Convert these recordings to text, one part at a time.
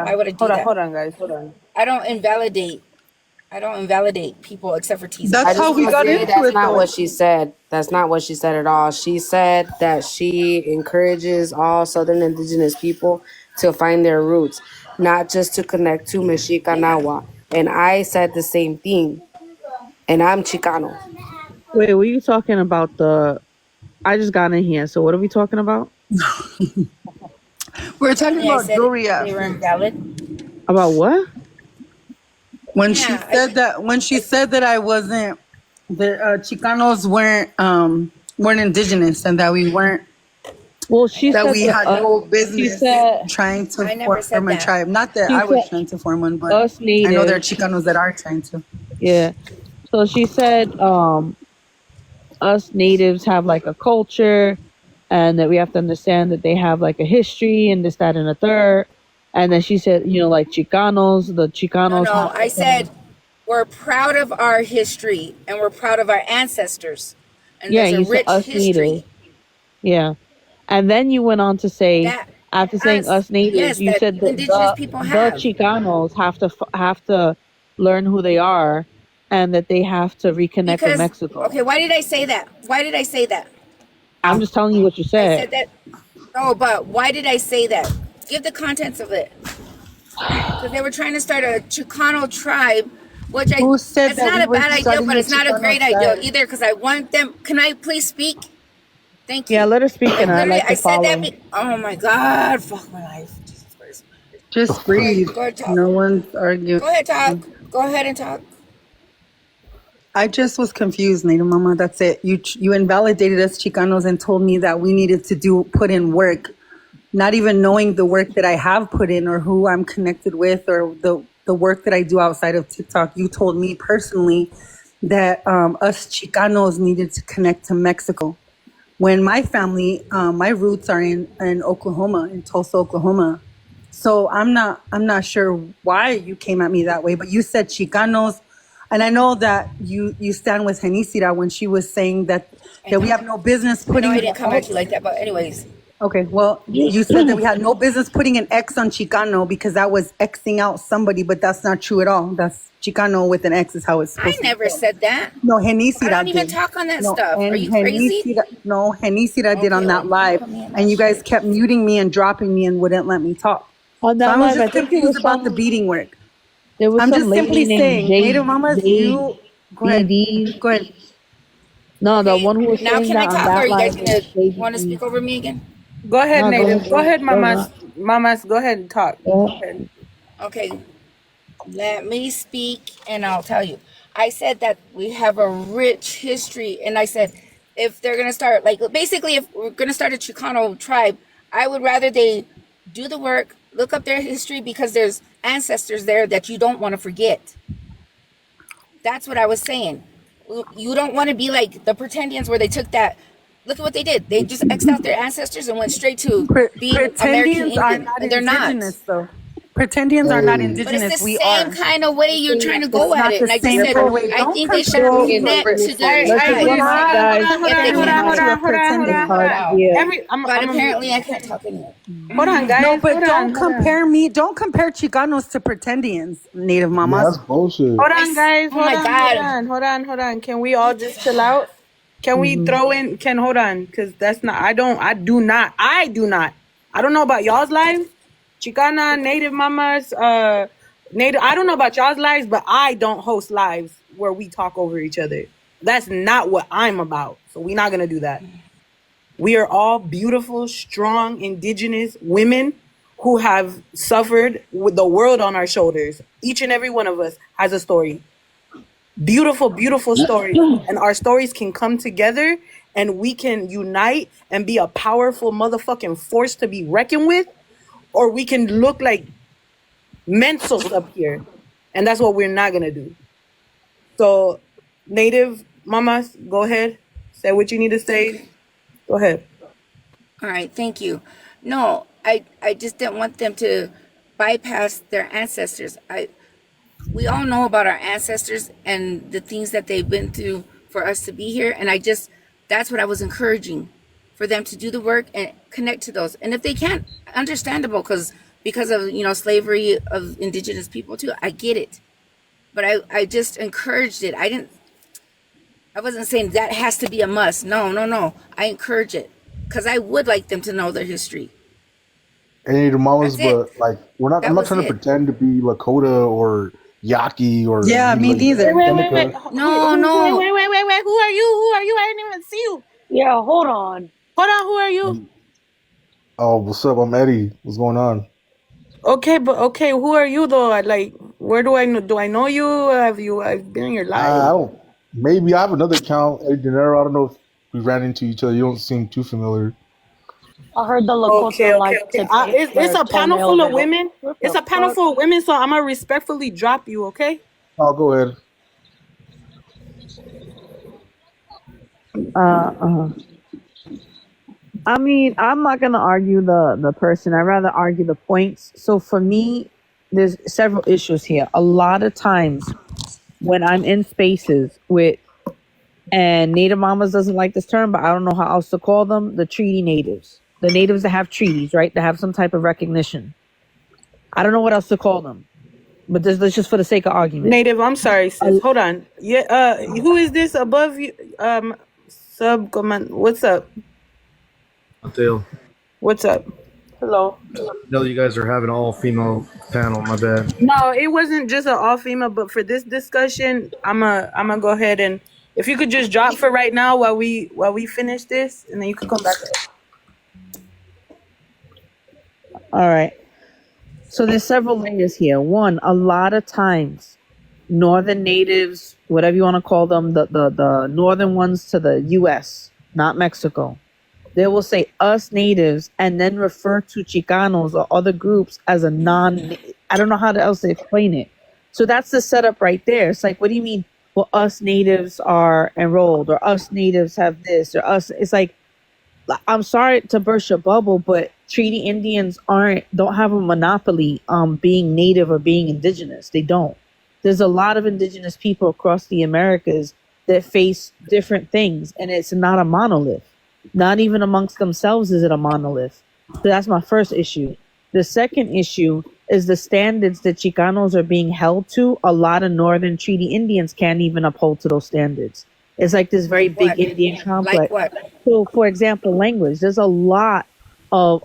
Why would I do that? Hold on, guys. Hold on. I don't invalidate people except for teasing. That's how we got into it. That's not Though. what she said. That's not what she said at all. She said that she encourages all Southern Indigenous people to find their roots, not just to connect to Mexicanawa. And I said the same thing. And I'm Chicano. Wait, were you talking about the? I just got in here. So what are we talking about? We're talking about jewelry. They were invalid. About what? When she said that I wasn't, the Chicanos weren't indigenous, and that we weren't. Well, she that said we had no business trying to form a tribe. Not that I was trying to form one, but us natives, I know there are Chicanos that are trying to. Yeah. So she said, us natives have like a culture, and that we have to understand that they have like a history and this, that, and a third. And then she said, like Chicanos, the Chicanos. No, I said we're proud of our history and we're proud of our ancestors. And there's a rich history. Natives. Yeah. And then you went on to say, that after saying us natives, you said that indigenous people the have. Chicanos have to learn who they are, and that they have to reconnect with Mexico. Okay, why did I say that? I'm just telling you what you said. I said that. No, but why did I say that? Give the contents of it. Because they were trying to start a Chicano tribe, which it's not a bad idea, but it's not a great idea either, because I want them. Can I please speak? Thank you. Yeah, let her speak, and I said that. Oh my God, fuck my life. Jesus Christ. Just breathe. Go ahead, talk. No one's arguing. Go ahead, talk. Go ahead and talk. I just was confused, Native Mama. That's it. You invalidated us Chicanos and told me that we needed to put in work, not even knowing the work that I have put in or who I'm connected with or the work that I do outside of TikTok. You told me personally that us Chicanos needed to connect to Mexico. When my family, my roots are in Oklahoma, in Tulsa, Oklahoma. So I'm not sure why you came at me that way, but you said Chicanos. And I know that you stand with Genisira when she was saying that we have no business putting. I didn't come at you like that, but anyways. Okay, well, you said that we had no business putting an X on Chicano because that was Xing out somebody, but that's not true at all. That's Chicano with an X is how it's supposed to be. I never said that. No, Genisira I don't even talk on that stuff. Are you crazy? No, Genisira did on that live, and you guys kept muting me and dropping me and wouldn't let me talk. On that so I was live, just confused about the beating work. I'm just simply saying, Native Mamas, you go ahead. No, the one who was now saying can I that talk, on or are that you live. guys gonna want to speak over me again? Go ahead, No, Native. Go ahead, Mamaz. ahead. Mamaz, go ahead and talk. Go ahead. Okay, let me speak and I'll tell you. I said that we have a rich history, and I said if they're gonna start, like, basically if we're gonna start a Chicano tribe, I would rather they do the work, look up their history, because there's ancestors there that you don't want to forget. That's what I was saying. You don't want to be like the Pretendians, where they took that. Look at what they did. They just X'd out their ancestors and went straight to being American Indian. And they're not. Though. Pretendians are not indigenous. But it's the same kind of way you're trying to go at it. And I just said, I think they should connect to their But apparently I can't talk anymore. Hold on, guys. No, but don't compare me. Don't compare Chicanos to Pretendians, Native Mamas. That's bullshit. Hold on, guys. Oh my God. Hold on. Can we all just chill out? Can we throw in? Hold on, because that's not. I do not. I don't know about y'all's lives. Chicana, Native Mamas, Native. I don't know about y'all's lives, but I don't host lives where we talk over each other. That's not what I'm about. So we're not gonna do that. We are all beautiful, strong, indigenous women who have suffered with the world on our shoulders. Each and every one of us has a story. Beautiful, beautiful story. And our stories can come together and we can unite and be a powerful motherfucking force to be reckoned with. Or we can look like mentals up here. And that's what we're not going to do. So, Native Mamas, go ahead. Say what you need to say. Go ahead. All right, thank you. No, I just didn't want them to bypass their ancestors. We all know about our ancestors and the things that they've been through for us to be here. And that's what I was encouraging, for them to do the work and connect to those. And if they can't, understandable, because because of, slavery of indigenous people too. I get it. But I just encouraged it. I wasn't saying that has to be a must. No. I encourage it because I would like them to know their history. Hey, the mamas, That's it. but like I'm That not was trying to it. pretend to be Lakota or Yaqui or Yeah, me like neither. Wait. No. Wait. Who are you? Who are you? I didn't even see you. Yeah, hold on. Hold on. Who are you? Oh, what's up? I'm Eddie. What's going on? Okay, but okay, who are you though? Like, where do I know? Do I know you? I've been in your I life? don't. Maybe I have another account, Eddie Dinero. I don't know if we ran into each other. You don't seem too familiar. I heard the Okay. Lakota like to take It's their a panel full toenails of and go, women. what It's the a panel fuck? full of women, so I'm gonna respectfully drop you. Okay. Oh, go ahead. Uh, I mean, I'm not gonna argue the person. I'd rather argue the points. So for me, there's several issues here. A lot of times when I'm in spaces with, and Native Mamas doesn't like this term, but I don't know how else to call them, the treaty natives. The natives that have treaties, right? That have some type of recognition. I don't know what else to call them. But this just for the sake of argument. Native. I'm sorry, sis. Hold on. Yeah. Who is this above you? Sub command. What's up? Mateo. What's up? Hello. No, you guys are having an all-female panel. My bad. No, it wasn't just an all female, but for this discussion, I'm gonna go ahead and if you could just drop for right now while we finish this, and then you could come back. All right. So there's several layers here. One, a lot of times, northern natives, whatever you want to call them, the northern ones to the U.S., not Mexico, they will say us natives and then refer to Chicanos or other groups as a non. I don't know how else to explain it. So that's the setup right there. It's like, what do you mean? Well, us natives are enrolled, or us natives have this, or us. It's like, I'm sorry to burst your bubble, but treaty Indians don't have a monopoly on being native or being indigenous. They don't. There's a lot of indigenous people across the Americas that face different things, and it's not a monolith. Not even amongst themselves is it a monolith. So that's my first issue. The second issue is the standards that Chicanos are being held to. A lot of northern treaty Indians can't even uphold to those standards. It's like this very big What? Indian complex. Like what? So, for example, language. There's a lot of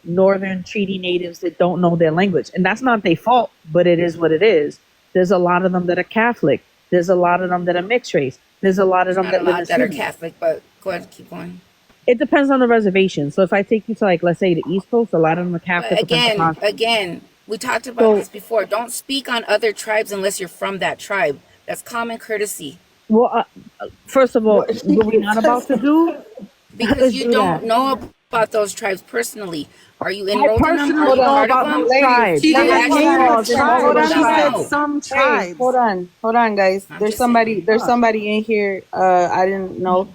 northern treaty natives that don't know their language, and that's not their fault, but it is what it is. There's a lot of them that are Catholic. There's a lot of them that are mixed race. There's a lot of them Not a that live in lot that are cities. Catholic, but go ahead, keep going. It depends on the reservation. So if I take you to, like, let's say the East Coast, a lot of them are Catholic. But again, we talked about So, this before. Don't speak on other tribes unless you're from that tribe. That's common courtesy. well, first of all, what we're not about to do Because is you do don't that. know about those tribes personally. Are you I enrolled in them? Are personally you know part of about them? those tribes. She Do you didn't actually name know? the laws and all tribe. of on, She those said tribes. some Hey, tribes. hold on, guys. I'm There's just saying. somebody in here. I didn't know.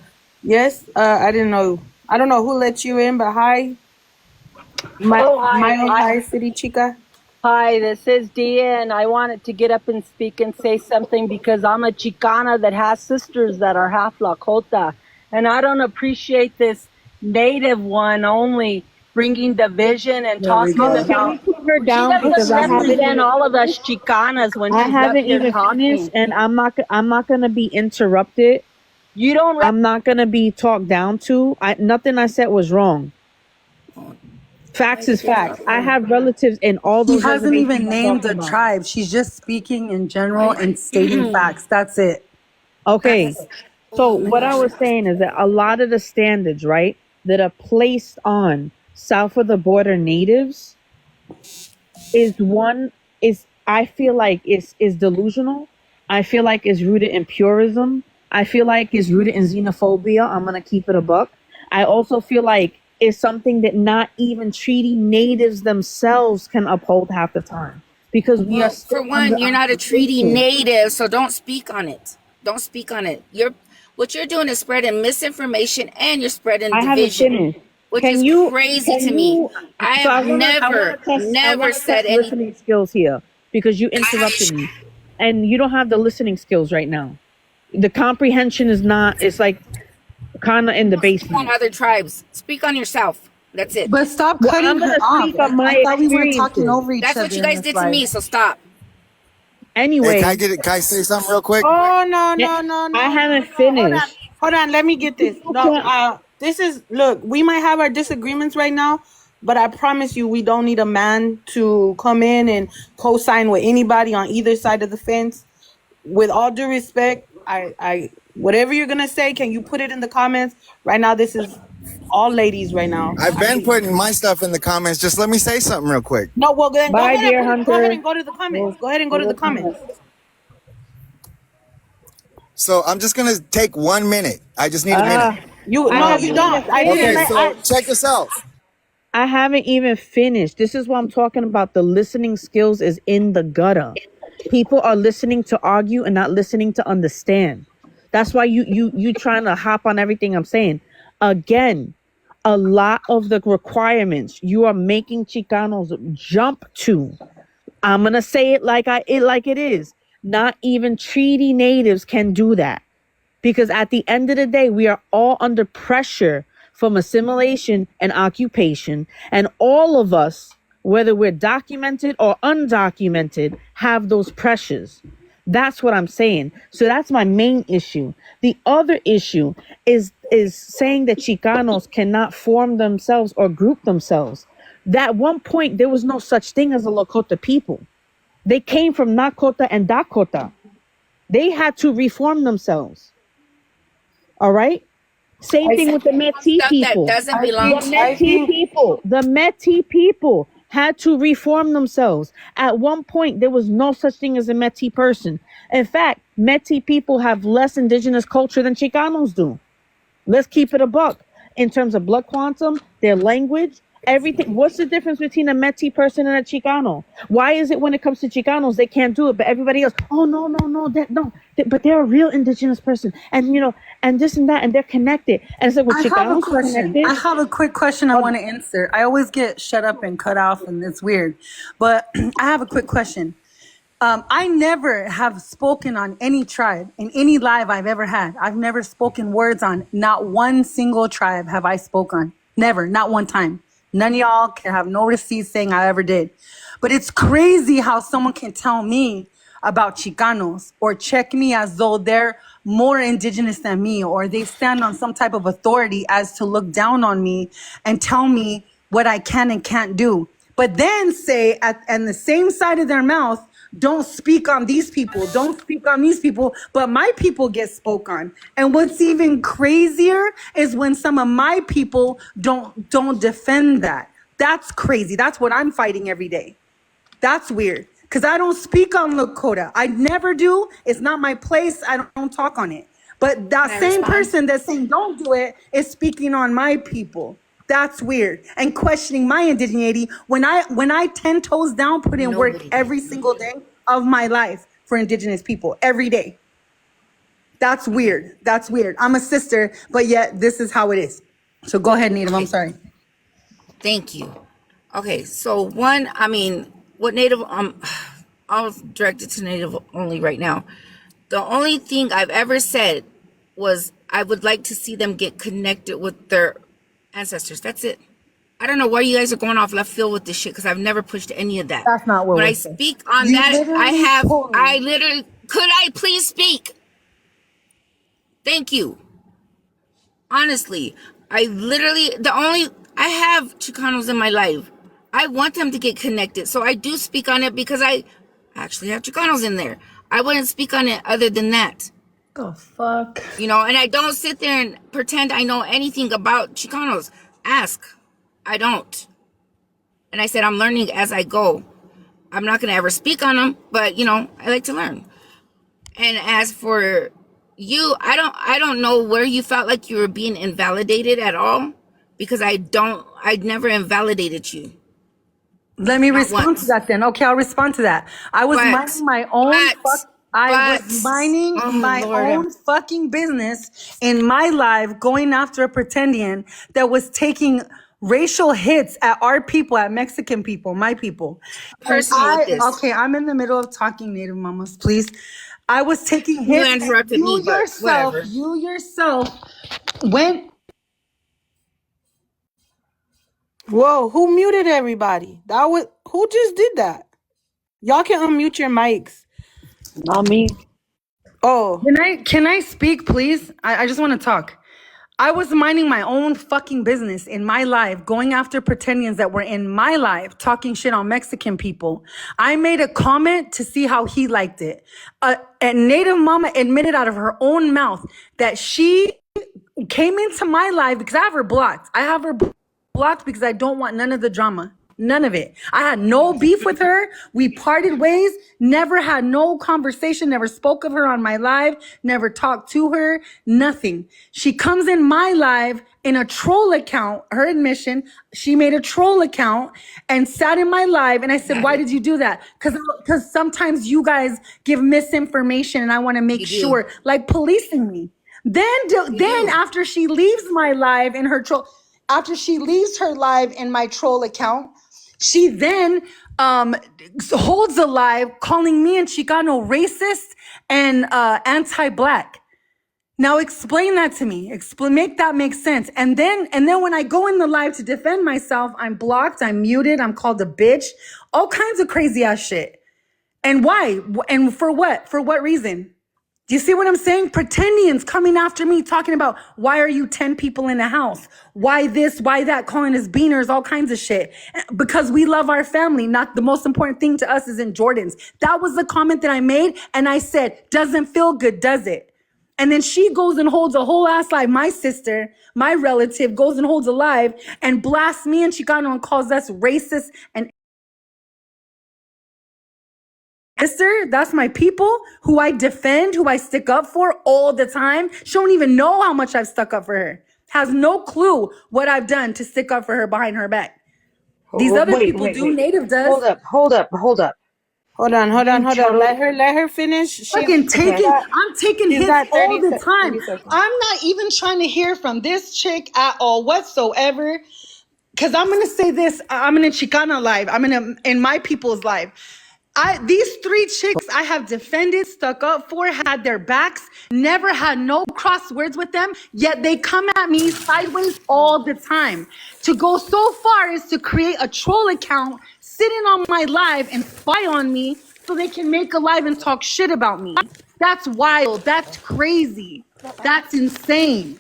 Yes, I didn't know. I don't know who let you in, but hi, Oh, hi. hi, City Chica. Hi, this is Dia, and I wanted to get up and speak and say something because I'm a Chicana that has sisters that are half Lakota. And I don't appreciate this native one only bringing division and There we talking go. Mama, can we about. put her She down doesn't because I haven't represent even all of us Chicanas when I she's up haven't here even finished, talking. and I'm not gonna be interrupted. You don't. I'm not gonna be talked down to. Nothing I said was wrong. Facts Why is did you facts. interrupt I her? have relatives in all She those hasn't reservations even I'm named talking the about. tribe. She's just speaking in general Why? and stating facts. That's it. Okay, That's. so Oh my what I gosh. was saying is that a lot of the standards, right, that are placed on south of the border natives is one is I feel like is delusional. I feel like it's rooted in purism. I feel like it's rooted in xenophobia. I'm gonna keep it a buck. I also feel like it's something that not even treaty natives themselves can uphold half the time because we are Well, for still under one, you're not a treaty occupation. native, so don't speak on it. Don't speak on it. What you're doing is spreading misinformation and you're spreading I haven't division, finished. which Can is you? crazy Can to me. you? I So have never, I never want to said test any. listening skills here because you interrupted me, and you don't have the listening skills right now. The comprehension is not. It's like kind of in the Don't speak on basement. other tribes. Speak on yourself. That's it. But stop Well, cutting I'm her gonna off. speak on my I thought we were talking experiences. over each That's what other you in guys this did to live. me. So stop. Hey, Anyway, can I say something real quick? Oh no yeah, no no I no no haven't no! finished. Hold on. Let me get this. People No, can't. this is look. We might have our disagreements right now, but I promise you, we don't need a man to come in and co-sign with anybody on either side of the fence. With all due respect, whatever you're gonna say, can you put it in the comments right now? This is all ladies right now. I've been putting my stuff in the comments. Just let me say something real quick. No, well then go Bye, ahead and dear put it. Go ahead Hunter. and go to the comments. We'll, Go ahead and go to the we'll comment. comments. So I'm just gonna take 1 minute. I just need a minute. You I no, haven't you even don't. I didn't Okay, let. finished. so check this out. I haven't even finished. This is what I'm talking about. The listening skills is in the gutter. People are listening to argue and not listening to understand. That's why you trying to hop on everything I'm saying. Again, a lot of the requirements you are making Chicanos jump to. I'm gonna say it like it is. Not even treaty natives can do that. Because at the end of the day, we are all under pressure from assimilation and occupation. And all of us, whether we're documented or undocumented, have those pressures. That's what I'm saying. So that's my main issue. The other issue is saying that Chicanos cannot form themselves or group themselves. At one point, there was no such thing as a Lakota people. They came from Nakota and Dakota. They had to reform themselves. All right. Same I thing said with the Métis stuff that people. doesn't I belong think. to I you. think. The Métis people had to reform themselves. At one point, there was no such thing as a Métis person. In fact, Métis people have less indigenous culture than Chicanos do. Let's keep it a buck. In terms of blood quantum, their language, everything. What's the difference between a Métis person and a Chicano? Why is it when it comes to Chicanos they can't do it, but everybody else? Oh no, but they're a real indigenous person, and and this and that, and they're connected. And it's like, well, I have a Chicanos are question. I connected. have a quick question I want to answer. I always get shut up and cut off, and it's weird. But I have a quick question. I never have spoken on any tribe in any live I've ever had. I've never spoken words on not one single tribe have I spoke on. Never, not one time. None of y'all can have no receipts saying I ever did. But it's crazy how someone can tell me about Chicanos or check me as though they're more indigenous than me, or they stand on some type of authority as to look down on me and tell me what I can and can't do. But then say and the same side of their mouth, don't speak on these people, don't speak on these people, but my people get spoke on. And what's even crazier is when some of my people don't defend that. That's crazy. That's what I'm fighting every day. That's weird. Because I don't speak on Lakota. I never do. It's not my place. I don't talk on it. But that Can I same respond? person that's saying don't do it is speaking on my people. That's weird. And questioning my indigeneity when I 10 toes down put in work Nobody every did. single day of my life for indigenous people every day. That's weird. That's weird. I'm a sister, but yet this is how it is. So go ahead, Native. I'm Okay. sorry. Thank you. Okay. So one, I mean, what Native? I'll direct it to Native only right now. The only thing I've ever said was I would like to see them get connected with their ancestors. That's it. I don't know why you guys are going off left field with this shit because I've never pushed any of that. That's not what When I we're saying. speak on You that, literally told me. I literally, could I please speak? Thank you. Honestly, I have Chicanos in my life. I want them to get connected. So I do speak on it because I actually have Chicanos in there. I wouldn't speak on it other than that. The fuck? And I don't sit there and pretend I know anything about Chicanos. Ask. I don't. And I said, I'm learning as I go. I'm not going to ever speak on them, but, I like to learn. And as for you, I don't know where you felt like you were being invalidated at all, because I never invalidated you. Let me Not respond to once. that then. Okay, I'll respond to that. I was minding my own Oh my Lord, own fucking business in my life, going after a pretendian that was taking racial hits at our people, at Mexican people, my people. And personal with this. I'm in the middle of talking, Native Mamas, please. I was taking You hits and interrupted me, but whatever. you yourself went Whoa, who muted everybody? That was who just did that? Y'all can unmute your mics. Not me. Oh, Can I speak, please? I just want to talk. I was minding my own fucking business in my life, going after pretendians that were in my life, talking shit on Mexican people. I made a comment to see how he liked it. A native mama admitted out of her own mouth that she came into my life because I have her blocked. I have her blocked because I don't want none of the drama. None of it. I had no beef with her. We parted ways, never had no conversation, never spoke of her on my live, never talked to her, nothing. She comes in my live in a troll account, her admission, she made a troll account and sat in my live. And I said, why did you do that? Because sometimes you guys give misinformation and I want to make sure, like policing me. Then after she leaves my live in her troll, after she leaves her live in my troll account, she then holds a live calling me and Chicano racist and anti-black. Now explain that to me. Make that make sense. And then when I go in the live to defend myself, I'm blocked, I'm muted, I'm called a bitch, all kinds of crazy ass shit. And why? And for what? For what reason? Do you see what I'm saying? Pretendians coming after me, talking about why are you 10 people in the house? Why this, why that, calling us beaners, all kinds of shit. Because we love our family. Not the most important thing to us is in Jordan's. That was the comment that I made. And I said, doesn't feel good, does it? And then she goes and holds a whole ass live. My sister, my relative, goes and holds a live and blasts me and Chicano and calls us racist and sister, that's my people who I defend, who I stick up for all the time. She don't even know how much I've stuck up for her. Has no clue what I've done to stick up for her behind her back. These other people do. Native does. Hold up. hold on. Let her finish. Fucking taking, I'm taking hits got all 30 the time. 30 seconds. I'm not even trying to hear from this chick at all whatsoever. Cause I'm gonna say this. I'm in a Chicana live. I'm in my people's live. These three chicks I have defended, stuck up for, had their backs, never had no cross words with them, yet they come at me sideways all the time. To go so far as to create a troll account, sitting on my live and spy on me so they can make a live and talk shit about me. That's wild. That's crazy. That's insane.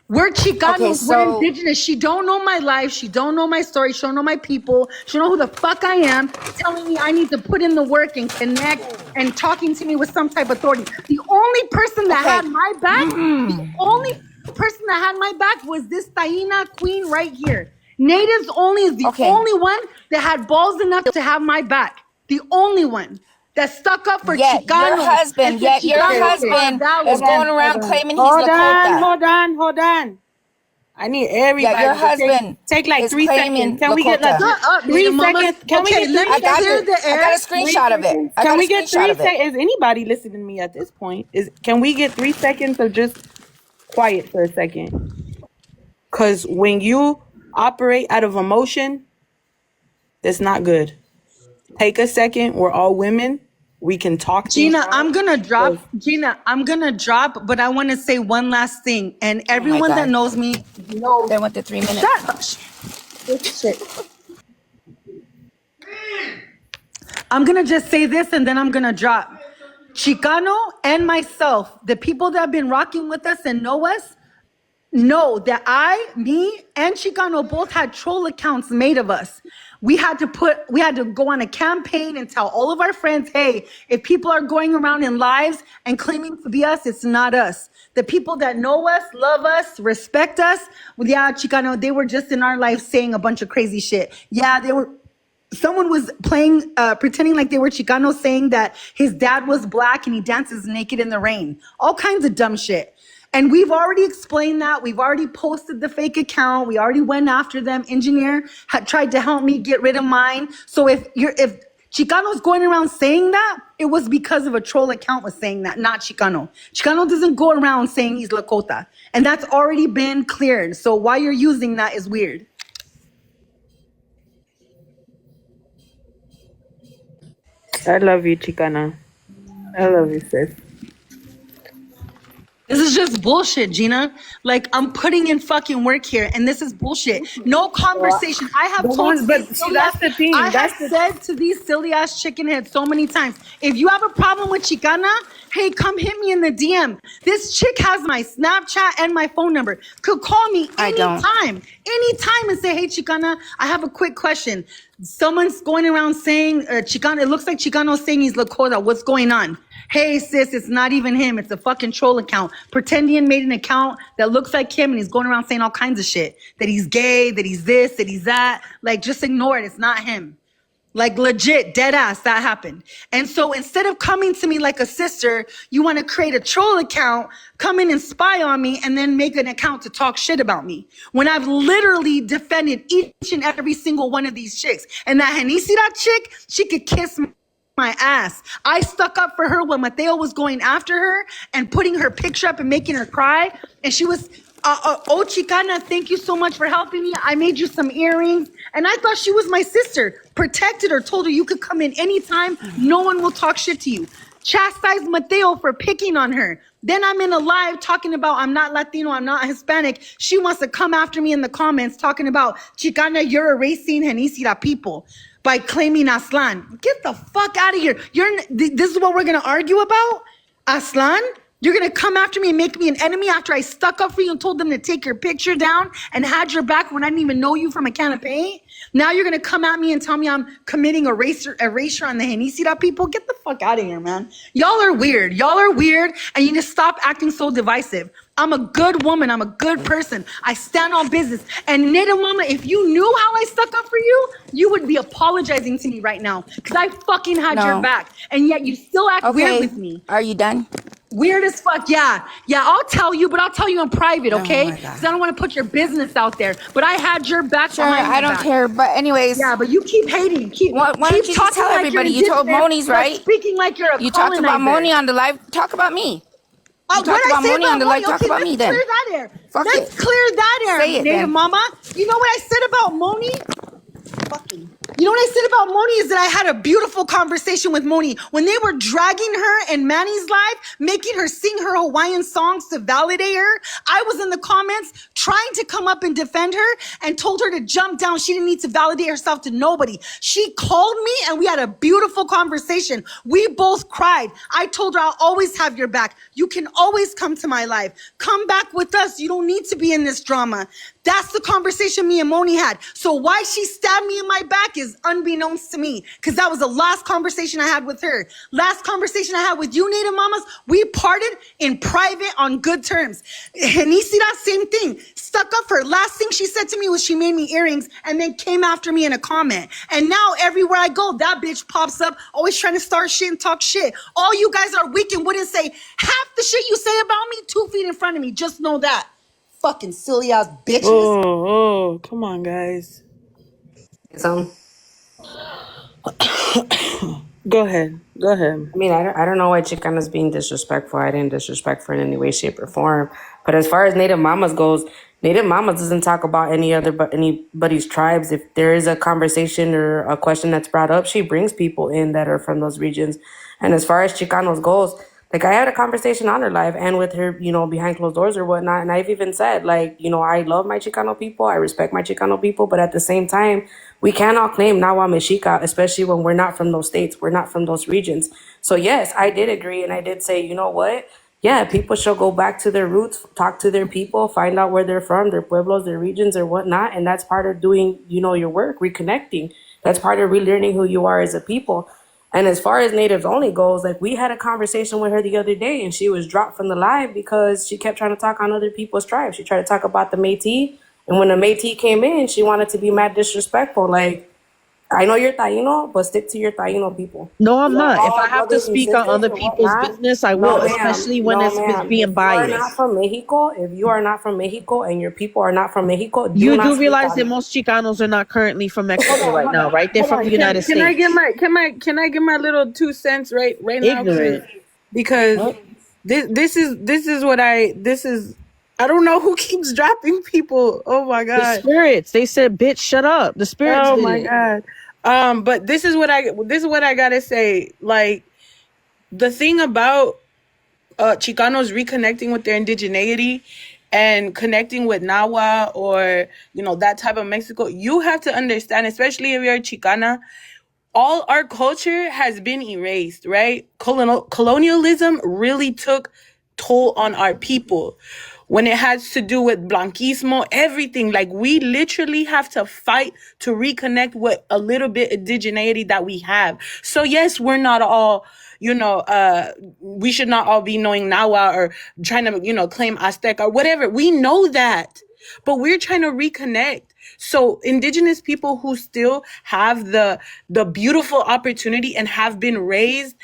We're Okay, Chicanos, we're so indigenous. She don't know my life. She don't know my story. She don't know my people. She don't know who the fuck I am, telling me I need to put in the work and connect and talking to me with some type of authority. The only person that had my back, the only person that had my back was this Taina queen right here. Natives only is the okay. only one that had balls enough to have my back. The only one that stuck up for Chicanos and said Yet your Chicanos are husband is valid. going around claiming he's Lakota. Hold on. I need Yet your everybody to husband take like is 3 claiming seconds. Can we get like Lakota. Shut up, 3 Native Mama. seconds? Can we Okay, get let 3 me clear the I air. got a screenshot of it. I Can got a we get 3 screenshot of it. seconds? Is anybody listening to me at this point? Can we get 3 seconds of just quiet for a second? Because when you operate out of emotion, that's not good. Take a second. We're all women. We can talk. Gina, I'm gonna drop. But I want to say one last thing. And everyone that God. knows me knows. They went to 3 minutes. Shut up. Shit. I'm gonna just say this and then I'm gonna drop. Chicano and myself, the people that have been rocking with us and know us, know that me and Chicano both had troll accounts made of us. We had to go on a campaign and tell all of our friends, hey, if people are going around in lives and claiming to be us, it's not us. The people that know us, love us, respect us, well, yeah, Chicano, they were just in our life saying a bunch of crazy shit. Yeah, someone was pretending like they were Chicano, saying that his dad was black and he dances naked in the rain. All kinds of dumb shit. And we've already explained that. We've already posted the fake account. We already went after them. Engineer had tried to help me get rid of mine. So if Chicano's going around saying that, it was because of a troll account was saying that, not Chicano. Chicano doesn't go around saying he's Lakota. And that's already been cleared. So why you're using that is weird. I love you, Chicana. I love you, sis. This is just bullshit, Gina. Like, I'm putting in fucking work here, and this is bullshit. No conversation. I have told But see, that's the thing. I have said to these silly ass chicken heads so many times, if you have a problem with Chicana, hey, come hit me in the DM. This chick has my Snapchat and my phone number. Could call me anytime and say, hey, Chicana, I have a quick question. Someone's going around saying, Chicana, it looks like Chicano's saying he's Lakota. What's going on? Hey, sis, it's not even him. It's a fucking troll account. Pretending made an account that looks like him, and he's going around saying all kinds of shit. That he's gay, that he's this, that he's that. Like, just ignore it. It's not him. Like, legit, dead ass, that happened. And so instead of coming to me like a sister, you want to create a troll account, come in and spy on me, and then make an account to talk shit about me. When I've literally defended each and every single one of these chicks. And that Genisira chick, she could kiss my ass. I stuck up for her when Mateo was going after her and putting her picture up and making her cry. And she was, oh, Chicana, thank you so much for helping me. I made you some earrings. And I thought she was my sister. Protected her, told her you could come in anytime. No one will talk shit to you. Chastised Mateo for picking on her. Then I'm in a live talking about I'm not Latino, I'm not Hispanic. She wants to come after me in the comments talking about Chicana, you're erasing Genisira people by claiming Aslan. Get the fuck out of here. This is what we're going to argue about? Aslan? You're going to come after me and make me an enemy after I stuck up for you and told them to take your picture down and had your back when I didn't even know you from a can of paint? Now you're going to come at me and tell me I'm committing erasure on the Genisira people? Get the fuck out of here, man. Y'all are weird. And you need to stop acting so divisive. I'm a good woman. I'm a good person. I stand on business. And Native Mama, if you knew how I stuck up for you, you would be apologizing to me right now because I fucking had your back. And yet you still act weird with me. Are you done? Weird as fuck, yeah. I'll tell you, but I'll tell you in private, okay? Because I don't want to put your business out there. But I had your back. Sure, I don't care. But anyways, yeah. But you keep hating. Why don't you just tell everybody? You told Moni's right. Speaking like you're a You talked about Moni on the live. Talk about me. You talked about Moni on the live. Talk about me then. Let's clear that air, Say it, Native then. Mama. You know what I said about Moni? You know what I said about Moni is that I had a beautiful conversation with Moni when they were dragging her in Manny's live, making her sing her Hawaiian songs to validate her. I was in the comments trying to come up and defend her and told her to jump down. She didn't need to validate herself to nobody. She called me and we had a beautiful conversation. We both cried. I told her I'll always have your back. You can always come to my live. Come back with us. You don't need to be in this drama. That's the conversation me and Moni had. So why she stabbed me in my back is unbeknownst to me, because that was the last conversation I had with her. Last conversation I had with you, Native Mamas, we parted in private on good terms. Genisira, same thing. Stuck up for her. Last thing she said to me was she made me earrings and then came after me in a comment. And now everywhere I go, that bitch pops up, always trying to start shit and talk shit. All you guys are weak and wouldn't say half the shit you say about me 2 feet in front of me. Just know that. Fucking silly ass bitches. Oh, come on, guys. Some. Go ahead. I mean, I don't know why Chicana's being disrespectful. I didn't disrespect her in any way, shape, or form. But as far as Native Mamas goes, Native Mamas doesn't talk about anybody's tribes. If there is a conversation or a question that's brought up, she brings people in that are from those regions. And as far as Chicanos goes, like, I had a conversation on her live and with her, behind closed doors or whatnot. And I've even said, like, I love my Chicano people. I respect my Chicano people. But at the same time, we cannot claim Nawa Mexica, especially when we're not from those states. We're not from those regions. So, yes, I did agree. And I did say, you know what? Yeah, people should go back to their roots, talk to their people, find out where they're from, their pueblos, their regions or whatnot. And that's part of doing, your work, reconnecting. That's part of relearning who you are as a people. And as far as natives only goes, like, we had a conversation with her the other day and she was dropped from the live because she kept trying to talk on other people's tribes. She tried to talk about the Métis. And when the Métis came in, she wanted to be mad disrespectful. Like, I know you're Taino, but stick to your Taino people. No, I'm not. If all I have to brothers and speak on sisters other and people's whatnot. business, I No, will, ma'am. especially when No, it's ma'am. being If you are not biased. from Mexico, and your people are not from Mexico, You not do speak realize on that it. most Chicanos are not currently from Mexico right now, right? They're from the United Can I States. get my little 2 cents right now? Ignorant. Because this is I don't know who keeps dropping people. Oh my The god. spirits. They said, "Bitch, shut up." The spirits. Oh did my it. god. But this is what I gotta say. Like, the thing about Chicanos reconnecting with their indigeneity and connecting with Nahua or, that type of Mexico, you have to understand, especially if you're a Chicana, all our culture has been erased, right? Colonialism really took toll on our people. When it has to do with blanquismo, everything, like we literally have to fight to reconnect with a little bit indigeneity that we have. So yes, we're not all, we should not all be knowing Nahua or trying to, claim Aztec or whatever. We know that, but we're trying to reconnect. So indigenous people who still have the beautiful opportunity and have been raised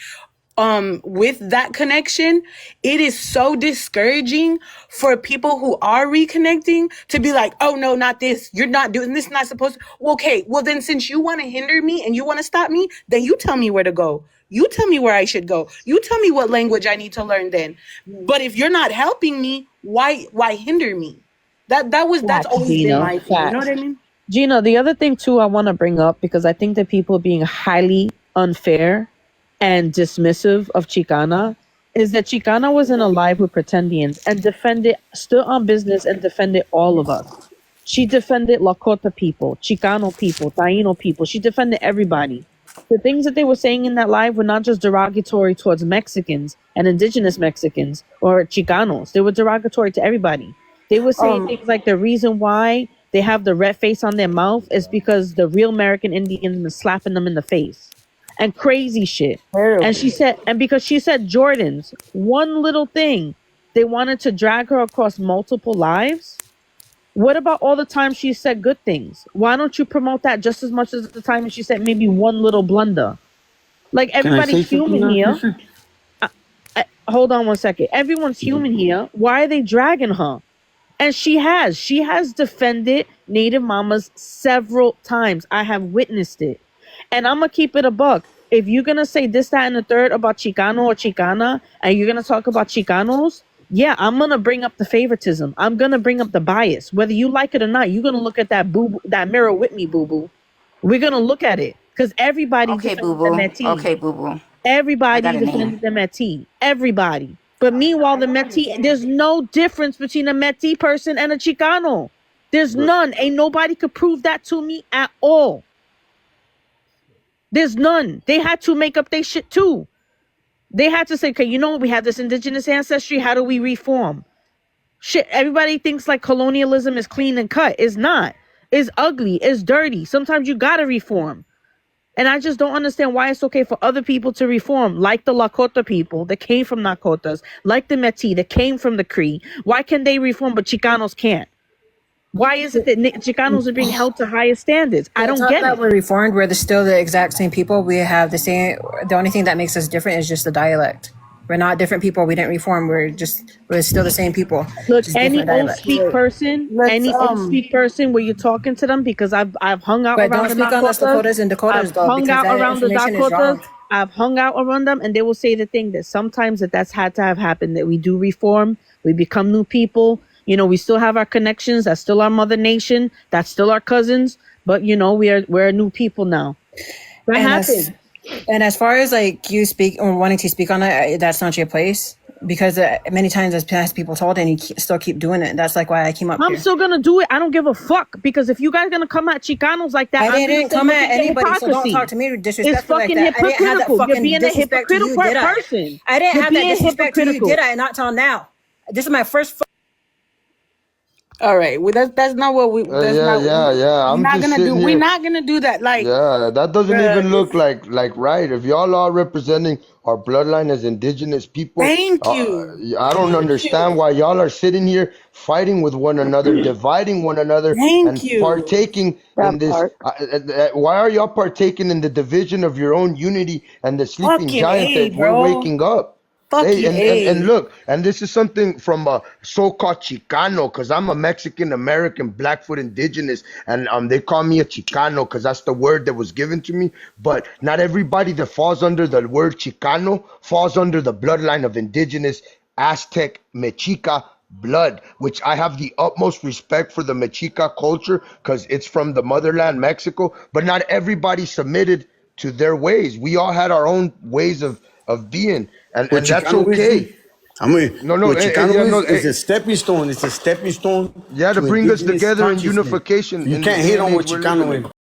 with that connection, it is so discouraging for people who are reconnecting to be like, oh no, not this, you're not doing this, not supposed to. Well, okay, well then since you want to hinder me and you want to stop me, then you tell me where to go. You tell me where I should go. You tell me what language I need to learn then. But if you're not helping me, why hinder me? That's always been my thing. You know what I mean? Gina, the other thing too I want to bring up, because I think that people are being highly unfair and dismissive of Chicana, is that Chicana wasn't alive with pretendians and defended, stood on business and defended all of us. She defended Lakota people, Chicano people, Taino people. She defended everybody. The things that they were saying in that live were not just derogatory towards Mexicans and indigenous Mexicans or Chicanos. They were derogatory to everybody. They were saying things like the reason why they have the red face on their mouth is because the real American Indians been slapping them in the face. And crazy shit. And she said, and because she said Jordans, one little thing, they wanted to drag her across multiple lives. What about all the time she said good things? Why don't you promote that just as much as the time she said maybe one little blunder? Like everybody's human here. Hold on one second. Everyone's human here. Why are they dragging her? And she has defended Native Mamas several times. I have witnessed it. And I'm going to keep it a buck. If you're going to say this, that, and the third about Chicano or Chicana, and you're going to talk about Chicanos, yeah, I'm going to bring up the favoritism. I'm going to bring up the bias. Whether you like it or not, you're going to look at that that mirror with me, boo-boo. We're going to look at it. Because everybody defended them at T. Okay, boo-boo. Everybody defended them at T. Everybody. But meanwhile, the Métis, there's no difference between a Métis person and a Chicano. There's none. Ain't nobody could prove that to me at all. There's none. They had to make up their shit too. They had to say, okay, you know what? We have this indigenous ancestry. How do we reform? Shit, everybody thinks like colonialism is clean and cut. It's not. It's ugly. It's dirty. Sometimes you gotta reform. And I just don't understand why it's okay for other people to reform, like the Lakota people that came from Nakotas, like the Métis that came from the Cree. Why can they reform, but Chicanos can't? Why is it that Chicanos are being held to higher standards? I don't get it. We're reformed. We're still the exact same people. We have the same. The only thing that makes us different is just the dialect. We're not different people. We didn't reform. We're still the same people. Look, any old speak person, where you're talking to them, because I've hung out around the Dakotas and Dakotas. I've hung out around the Dakotas. I've hung out around them, and they will say the thing that sometimes that's had to have happened, that we do reform, we become new people. You know, we still have our connections. That's still our mother nation. That's still our cousins. But you know, we're a new people now. That happened. And as far as like you speak or wanting to speak on it, that's not your place, because many times as past people told, and you still keep doing it. That's like why I came up here. I'm still gonna do it. I don't give a fuck, because if you guys gonna come at Chicanos like that, I didn't come at anybody. So don't talk to me disrespectful like that. I didn't have that fucking You're being a hypocritical person. I didn't have that disrespect to you, did I? Not till now. This is my first. All right, well, that's not what we. That's I'm not just gonna do. here. We're not gonna do that. Like, that doesn't even look like right. If y'all are representing our bloodline as indigenous people, thank you. I don't understand why y'all are sitting here fighting with one another, dividing one another, partaking in this. Why are y'all partaking in the division of your own unity and the sleeping giant that we're waking up? And look, and this is something from a so-called Chicano, because I'm a Mexican American Blackfoot indigenous, and they call me a Chicano because that's the word that was given to me. But not everybody that falls under the word Chicano falls under the bloodline of indigenous Aztec Mexica blood, which I have the utmost respect for the Mexica culture because it's from the motherland Mexico. But not everybody submitted to their ways. We all had our own ways of being, and that's okay. I mean, No, no, what Chicano yeah, no, is a stepping stone. It's a stepping stone. yeah, to bring us indigenous together in consciousness. unification. You in can't the day hate and on age what we're living in. Chicano is.